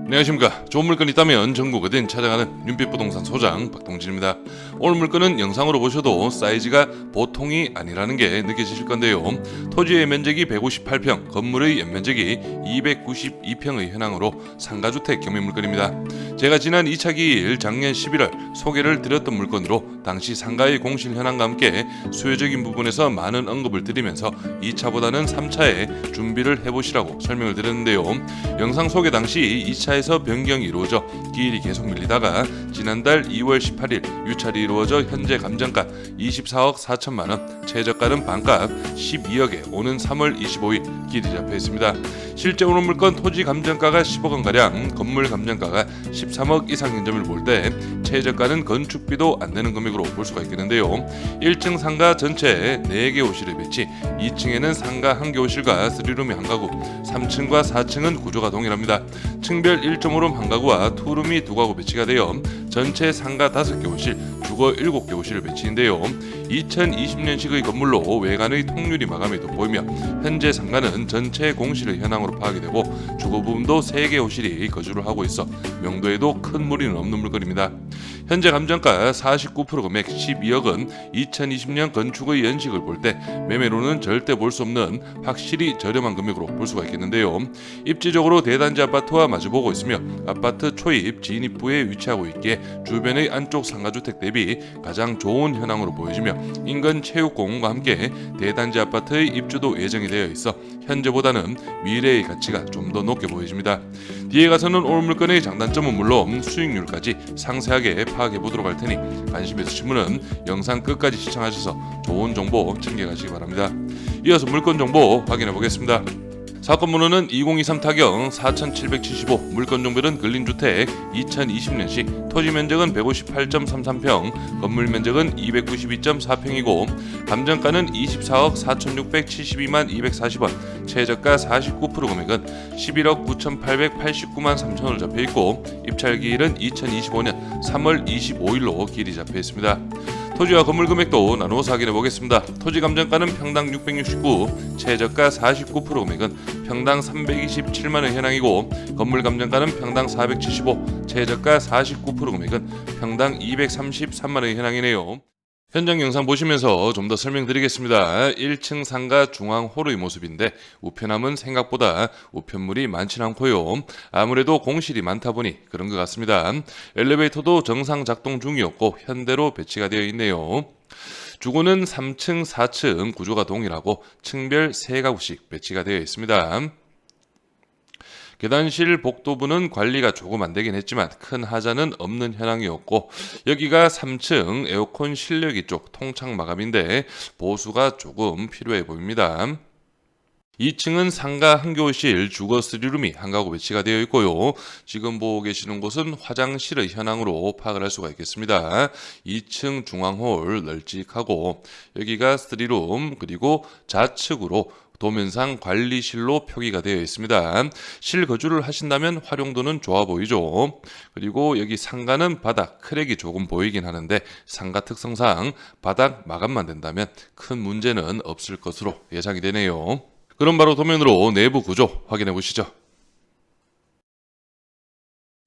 안녕하십니까. 좋은 물건 있다면 전국 어딘 찾아가는 윤빛부동산 소장 박동진입니다. 오늘 물건은 영상으로 보셔도 사이즈가 보통이 아니라는 게 느껴지실 건데요. 토지의 면적이 158평, 건물의 연면적이 292평의 현황으로 상가주택 경매 물건입니다. 제가 지난 2차 기일 작년 11월 소개를 드렸던 물건으로 당시 상가의 공실 현황과 함께 수요적인 부분에서 많은 언급을 드리면서 2차보다는 3차에 준비를 해보시라고 설명을 드렸는데요. 영상 소개 당시 2차에서 변경이 이루어져 기일이 계속 밀리다가 지난달 2월 18일 유찰이 이루어져 현재 감정가 24억 4천만원, 최저가는 반값 12억에 오는 3월 25일 기일이 잡혀 있습니다. 실제 오는 물건 토지 감정가가 10억원가량, 건물 감정가가 13억 이상 견점을 볼 때 최저가는 건축비도 안 되는 금액으로 볼 수가 있겠는데요. 1층 상가 전체에 4개 호실을 배치, 2층에는 상가 1개 호실과 3룸이 1가구, 3층과 4층은 구조가 동일합니다. 층별 1.5룸 1가구와 2룸이 2가구 배치가 되어 전체 상가 5개 호실, 주거 7개 호실을 배치인데요. 2020년식의 건물로 외관의 통유리 마감이 돋보이며 현재 상가는 전체 공실의 현황으로 파악이 되고 주거 부분도 3개 호실이 거주를 하고 있어 명도에도 큰 무리는 없는 물건입니다. 현재 감정가 49% 금액 12억은 2020년 건축의 연식을 볼 때 매매로는 절대 볼 수 없는 확실히 저렴한 금액으로 볼 수가 있겠는데요. 입지적으로 대단지 아파트와 마주보고 있으며 아파트 초입 진입부에 위치하고 있기에 주변의 안쪽 상가주택 대비 가장 좋은 현황으로 보여지며 인근 체육공원과 함께 대단지 아파트의 입주도 예정이 되어 있어 현재보다는 미래의 가치가 좀 더 높게 보여집니다. 뒤에 가서는 오늘 물건의 장단점은 물론 수익률까지 상세하게 파악해 보도록 할 테니 관심 있으신 분은 영상 끝까지 시청하셔서 좋은 정보 챙겨가시기 바랍니다. 이어서 물건 정보 확인해 보겠습니다. 사건 번호는 2023 타경 4775, 물건 종별은 근린주택, 2020년식, 토지 면적은 158.33평, 건물 면적은 292.4평이고 감정가는 24억 4672만 240원, 최저가 49% 금액은 11억 9889만 3천원을 잡혀있고 입찰기일은 2025년 3월 25일로 기일이 잡혀있습니다. 토지와 건물 금액도 나누어서 확인해 보겠습니다. 토지 감정가는 평당 669, 최저가 49% 금액은 평당 327만원 현황이고 건물 감정가는 평당 475, 최저가 49% 금액은 평당 233만원 현황이네요. 현장 영상 보시면서 좀 더 설명드리겠습니다. 1층 상가 중앙홀의 모습인데 우편함은 생각보다 우편물이 많진 않고요. 아무래도 공실이 많다 보니 그런 것 같습니다. 엘리베이터도 정상 작동 중이었고 현대로 배치가 되어 있네요. 주거는 3층, 4층 구조가 동일하고 층별 3가구씩 배치가 되어 있습니다. 계단실 복도부는 관리가 조금 안 되긴 했지만 큰 하자는 없는 현황이었고 여기가 3층 에어컨 실내기 쪽 통창 마감인데 보수가 조금 필요해 보입니다. 2층은 상가 1교실 주거 3룸이 1가구 배치가 되어 있고요. 지금 보고 계시는 곳은 화장실의 현황으로 파악을 할 수가 있겠습니다. 2층 중앙홀 널찍하고 여기가 3룸 그리고 좌측으로 도면상 관리실로 표기가 되어 있습니다. 실거주를 하신다면 활용도는 좋아 보이죠. 그리고 여기 상가는 바닥 크랙이 조금 보이긴 하는데 상가 특성상 바닥 마감만 된다면 큰 문제는 없을 것으로 예상이 되네요. 그럼 바로 도면으로 내부 구조 확인해 보시죠.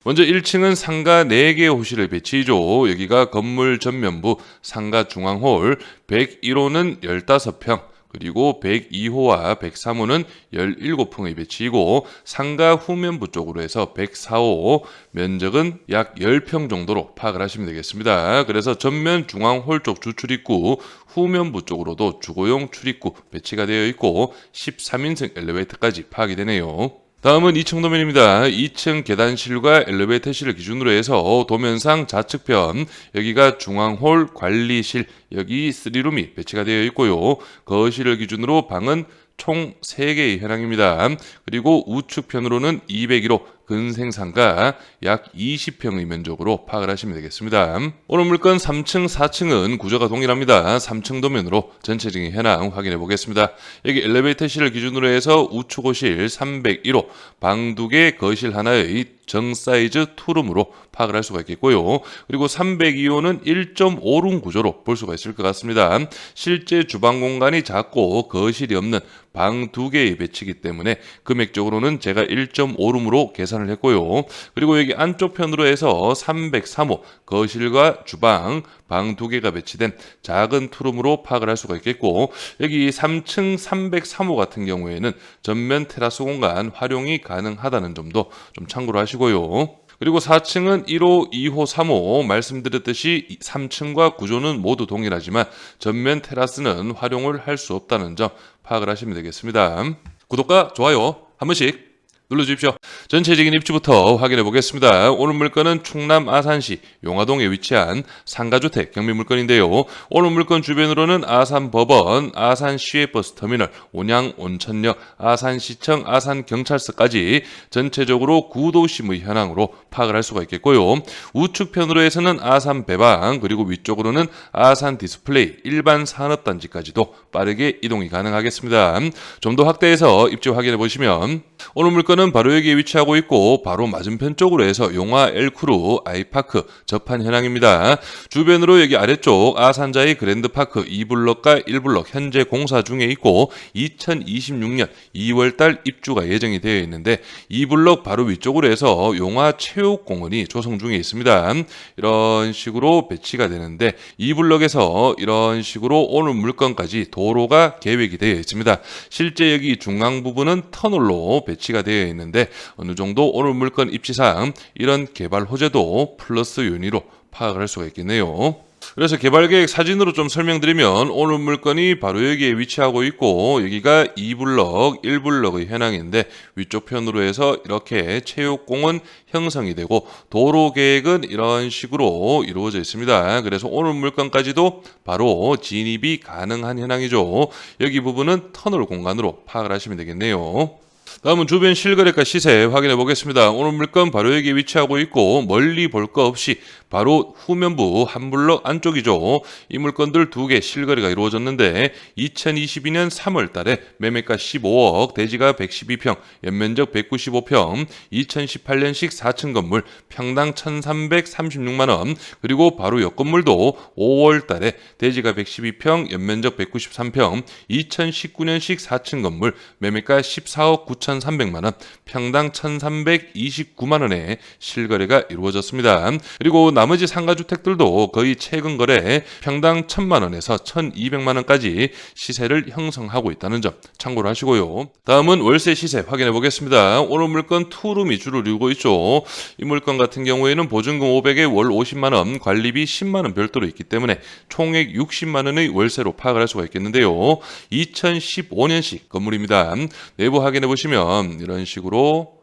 먼저 1층은 상가 4개 호실을 배치죠. 여기가 건물 전면부 상가 중앙홀 101호는 15평 그리고 102호와 103호는 17평의 배치이고 상가 후면부 쪽으로 해서 104호 면적은 약 10평 정도로 파악을 하시면 되겠습니다. 그래서 전면 중앙홀 쪽 주출입구 후면부 쪽으로도 주거용 출입구 배치가 되어 있고 13인승 엘리베이터까지 파악이 되네요. 다음은 2층 도면입니다. 2층 계단실과 엘리베이터실을 기준으로 해서 도면상 좌측편 여기가 중앙홀 관리실 여기 3룸이 배치가 되어 있고요. 거실을 기준으로 방은 총 3개의 현황입니다. 그리고 우측편으로는 201호 근생상가 약 20평의 면적으로 파악을 하시면 되겠습니다. 오늘 물건 3층, 4층은 구조가 동일합니다. 3층 도면으로 전체적인 현황 확인해 보겠습니다. 여기 엘리베이터실을 기준으로 해서 우측 호실 301호 방 2개 거실 하나의 정 사이즈 투룸으로 파악을 할 수가 있겠고요. 그리고 302호는 1.5룸 구조로 볼 수가 있을 것 같습니다. 실제 주방 공간이 작고 거실이 없는 방 2개의 배치이기 때문에 금액적으로는 제가 1.5룸으로 계산을 계산을 했고요. 그리고 여기 안쪽 편으로 해서 303호 거실과 주방, 방 2개가 배치된 작은 투룸으로 파악을 할 수가 있겠고, 여기 3층 303호 같은 경우에는 전면 테라스 공간 활용이 가능하다는 점도 좀 참고로 하시고요. 그리고 4층은 1호, 2호, 3호 말씀드렸듯이 3층과 구조는 모두 동일하지만 전면 테라스는 활용을 할 수 없다는 점 파악을 하시면 되겠습니다. 구독과 좋아요 한 번씩 눌러주십시오. 전체적인 입지부터 확인해 보겠습니다. 오늘 물건은 충남 아산시 용화동에 위치한 상가주택 경매 물건인데요. 오늘 물건 주변으로는 아산법원, 아산시외버스터미널, 온양 온천역, 아산시청, 아산경찰서까지 전체적으로 구도심의 현황으로 파악을 할 수가 있겠고요. 우측편으로 해서는 아산배방, 그리고 위쪽으로는 아산디스플레이, 일반 산업단지까지도 빠르게 이동이 가능하겠습니다. 좀 더 확대해서 입지 확인해 보시면 오늘 물건은 바로 여기에 위치하고 있고, 바로 맞은편 쪽으로 해서 용화 엘크루 아이파크 접한 현황입니다. 주변으로 여기 아래쪽 아산자이 그랜드파크 2블럭과 1블럭 현재 공사 중에 있고 2026년 2월달 입주가 예정이 되어 있는데, 2블럭 바로 위쪽으로 해서 용화 체육공원이 조성 중에 있습니다. 이런 식으로 배치가 되는데 2블럭에서 이런 식으로 오늘 물건까지 도로가 계획이 되어 있습니다. 실제 여기 중앙 부분은 터널로 배치가 되어 있는데 어느 정도 오늘 물건 입지상 이런 개발 호재도 플러스 요인으로 파악을 할 수가 있겠네요. 그래서 개발계획 사진으로 좀 설명드리면 오늘 물건이 바로 여기에 위치하고 있고, 여기가 2블럭, 1블럭의 현황인데 위쪽 편으로 해서 이렇게 체육공원 형성이 되고 도로 계획은 이런 식으로 이루어져 있습니다. 그래서 오늘 물건까지도 바로 진입이 가능한 현황이죠. 여기 부분은 터널 공간으로 파악을 하시면 되겠네요. 다음은 주변 실거래가 시세 확인해 보겠습니다. 오늘 물건 바로 여기 위치하고 있고 멀리 볼 거 없이 바로 후면부 한 블럭 안쪽이죠. 이 물건들 2개 실거래가 이루어졌는데 2022년 3월 달에 매매가 15억, 대지가 112평, 연면적 195평, 2018년식 4층 건물 평당 1,336만 원, 그리고 바로 옆 건물도 5월 달에 대지가 112평, 연면적 193평, 2019년식 4층 건물 매매가 14억 9,300만 원, 평당 1,329만 원에 실거래가 이루어졌습니다. 그리고 나머지 상가주택들도 거의 최근 거래 평당 1,000만 원에서 1,200만 원까지 시세를 형성하고 있다는 점 참고를 하시고요. 다음은 월세 시세 확인해 보겠습니다. 오늘 물건 투룸 위주로 이루고 있죠. 이 물건 같은 경우에는 보증금 500에 월 50만 원, 관리비 10만 원 별도로 있기 때문에 총액 60만 원의 월세로 파악을 할 수가 있겠는데요. 2015년식 건물입니다. 내부 확인해 보시면 이런 식으로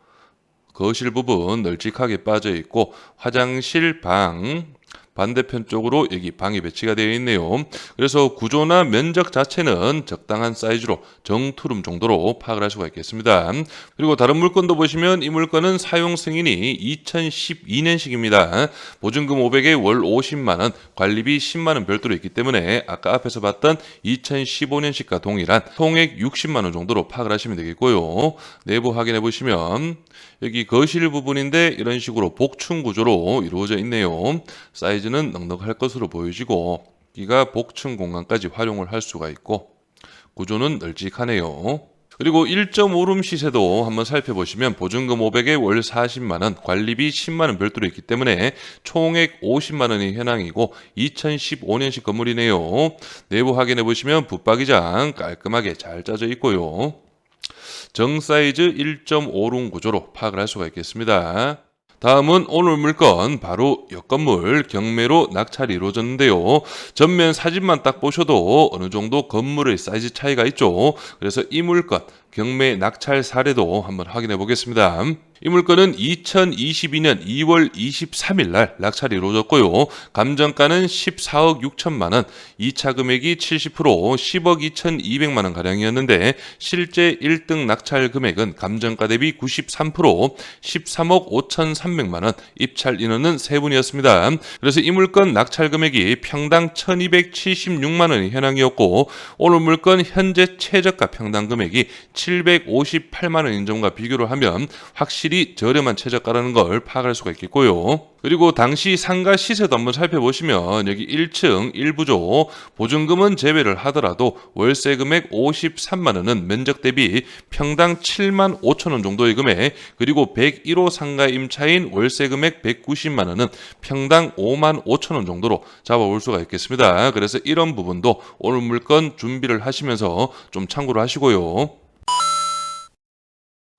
거실 부분 널찍하게 빠져 있고 화장실, 방 반대편 쪽으로 여기 방이 배치가 되어 있네요. 그래서 구조나 면적 자체는 적당한 사이즈로 정투룸 정도로 파악을 할 수가 있겠습니다. 그리고 다른 물건도 보시면 이 물건은 사용 승인이 2012년식입니다. 보증금 500에 월 50만 원, 관리비 10만 원 별도로 있기 때문에 아까 앞에서 봤던 2015년식과 동일한 총액 60만 원 정도로 파악을 하시면 되겠고요. 내부 확인해 보시면 여기 거실 부분인데 이런 식으로 복층 구조로 이루어져 있네요. 사이즈는 넉넉할 것으로 보여지고 여기가 복층 공간까지 활용을 할 수가 있고 구조는 널찍하네요. 그리고 1.5룸 시세도 한번 살펴보시면 보증금 500에 월 40만 원, 관리비 10만 원 별도로 있기 때문에 총액 50만 원이 현황이고 2015년식 건물이네요. 내부 확인해 보시면 붙박이장 깔끔하게 잘 짜져 있고요. 정 사이즈 1.5룸 구조로 파악을 할 수가 있겠습니다. 다음은 오늘 물건 바로 옆 건물 경매로 낙찰이 이루어졌는데요. 전면 사진만 딱 보셔도 어느 정도 건물의 사이즈 차이가 있죠. 그래서 이 물건 경매 낙찰 사례도 한번 확인해 보겠습니다. 이 물건은 2022년 2월 23일 날 낙찰이 이루어졌고요. 감정가는 14억 6천만 원, 2차 금액이 70% 10억 2,200만 원 가량이었는데 실제 1등 낙찰 금액은 감정가 대비 93% 13억 5,300만 원, 입찰 인원은 3분이었습니다. 그래서 이 물건 낙찰 금액이 평당 1,276만 원이 현황이었고 오늘 물건 현재 최저가 평당 금액이 758만 원인 점과 비교를 하면 확실히 저렴한 최저가라는 걸 파악할 수가 있겠고요. 그리고 당시 상가 시세도 한번 살펴보시면 여기 1층 1부조 보증금은 제외를 하더라도 월세 금액 53만 원은 면적 대비 평당 7만 5천 원 정도의 금액, 그리고 101호 상가 임차인 월세 금액 190만 원은 평당 5만 5천 원 정도로 잡아볼 수가 있겠습니다. 그래서 이런 부분도 오늘 물건 준비를 하시면서 좀 참고를 하시고요.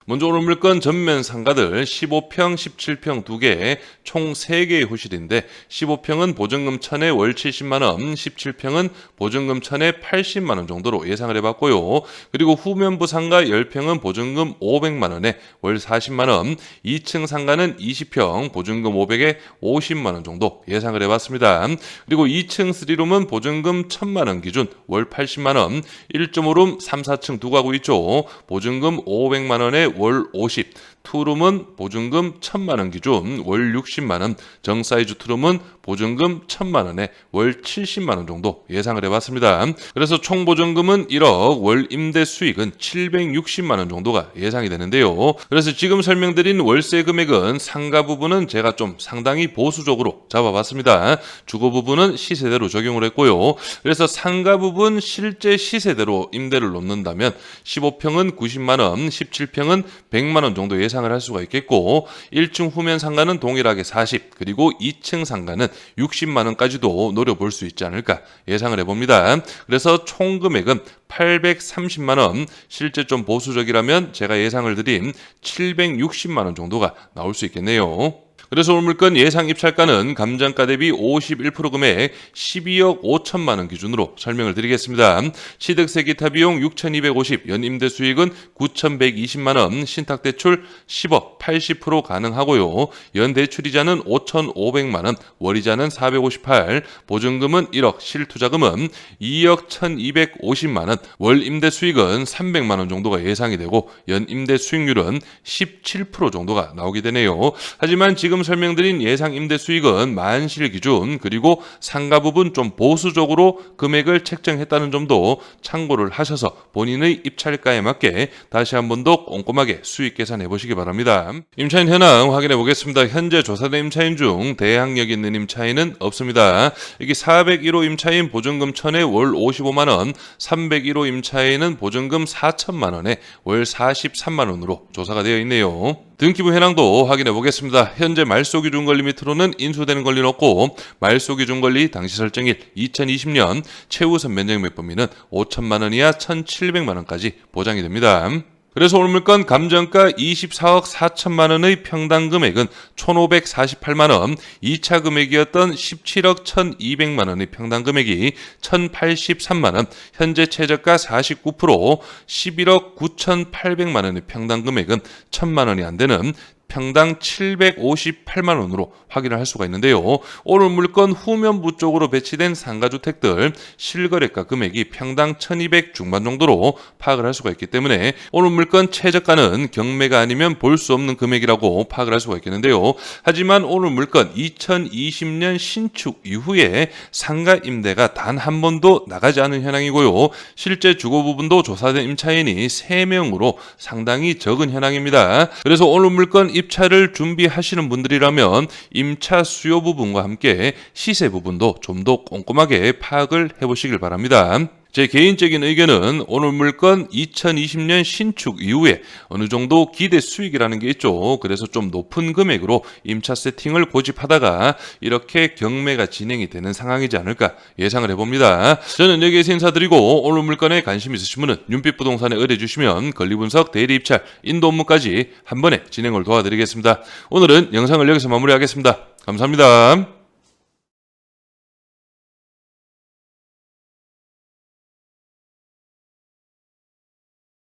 먼저 오늘 물건 전면 상가들 15평, 17평 2개, 총 3개의 호실인데 15평은 보증금 1000에 월 70만원, 17평은 보증금 1000에 80만원 정도로 예상을 해봤고요. 그리고 후면부 상가 10평은 보증금 500만원에 월 40만원, 2층 상가는 20평, 보증금 500에 50만원 정도 예상을 해봤습니다. 그리고 2층 3룸은 보증금 1000만원 기준 월 80만원, 1.5룸 3, 4층 2가구 있죠. 보증금 500만원에 월 50, 투룸은 보증금 1000만원 기준 월 60만원, 정사이즈 투룸은 보증금 1000만원에 월 70만원 정도 예상을 해봤습니다. 그래서 총 보증금은 1억, 월 임대 수익은 760만원 정도가 예상이 되는데요. 그래서 지금 설명드린 월세 금액은 상가 부분은 제가 좀 상당히 보수적으로 잡아봤습니다. 주거 부분은 시세대로 적용을 했고요. 그래서 상가 부분 실제 시세대로 임대를 놓는다면 15평은 90만원, 17평은 100만원 정도 예상을 할 수가 있겠고, 1층 후면 상가는 동일하게 40, 그리고 2층 상가는 60만원까지도 노려볼 수 있지 않을까 예상을 해봅니다. 그래서 총 금액은 830만원, 실제 좀 보수적이라면 제가 예상을 드린 760만원 정도가 나올 수 있겠네요. 그래서 오늘 물건 예상 입찰가는 감정가 대비 51% 금액 12억 5천만 원 기준으로 설명을 드리겠습니다. 취득세 기타 비용 6,250, 연임대 수익은 9,120만 원, 신탁대출 10억 80% 가능하고요. 연대출이자는 5,500만 원, 월이자는 458, 보증금은 1억, 실투자금은 2억 1,250만 원, 월 임대 수익은 300만 원 정도가 예상이 되고 연임대 수익률은 17% 정도가 나오게 되네요. 하지만 지금 설명드린 예상 임대 수익은 만실 기준, 그리고 상가 부분 좀 보수적으로 금액을 책정했다는 점도 참고를 하셔서 본인의 입찰가에 맞게 다시 한 번 더 꼼꼼하게 수익 계산해 보시기 바랍니다. 임차인 현황 확인해 보겠습니다. 현재 조사된 임차인 중 대항력 있는 임차인은 없습니다. 여기 401호 임차인 보증금 1000에 월 55만원, 301호 임차인은 보증금 4천만원에 월 43만원으로 조사가 되어 있네요. 등기부 현황도 확인해 보겠습니다. 현재 말소기준 권리 밑으로는 인수되는 권리는 없고, 말소기준 권리 당시 설정일 2020년 최우선 면적mek 범위는 5천만 원 이하 1,700만 원까지 보장이 됩니다. 그래서 오늘 물건 감정가 24억 4천만 원의 평당 금액은 1,548만 원, 2차 금액이었던 17억 1,200만 원의 평당 금액이 1,083만 원, 현재 최저가 49%, 11억 9,800만 원의 평당 금액은 1,000만 원이 안 되는 평당 758만 원으로 확인을 할 수가 있는데요. 오늘 물건 후면부 쪽으로 배치된 상가주택들 실거래가 금액이 평당 1200 중반 정도로 파악을 할 수가 있기 때문에 오늘 물건 최저가는 경매가 아니면 볼 수 없는 금액이라고 파악을 할 수가 있겠는데요. 하지만 오늘 물건 2020년 신축 이후에 상가 임대가 단 한 번도 나가지 않은 현황이고요. 실제 주거 부분도 조사된 임차인이 3명으로 상당히 적은 현황입니다. 그래서 오늘 물건 입찰을 준비하시는 분들이라면 임차 수요 부분과 함께 시세 부분도 좀 더 꼼꼼하게 파악을 해보시길 바랍니다. 제 개인적인 의견은 오늘 물건 2020년 신축 이후에 어느 정도 기대 수익이라는 게 있죠. 그래서 좀 높은 금액으로 임차 세팅을 고집하다가 이렇게 경매가 진행이 되는 상황이지 않을까 예상을 해봅니다. 저는 여기에서 인사드리고 오늘 물건에 관심 있으신 분은 윤빛부동산에 의뢰주시면 권리분석, 대리입찰, 인도 업무까지 한 번에 진행을 도와드리겠습니다. 오늘은 영상을 여기서 마무리하겠습니다. 감사합니다.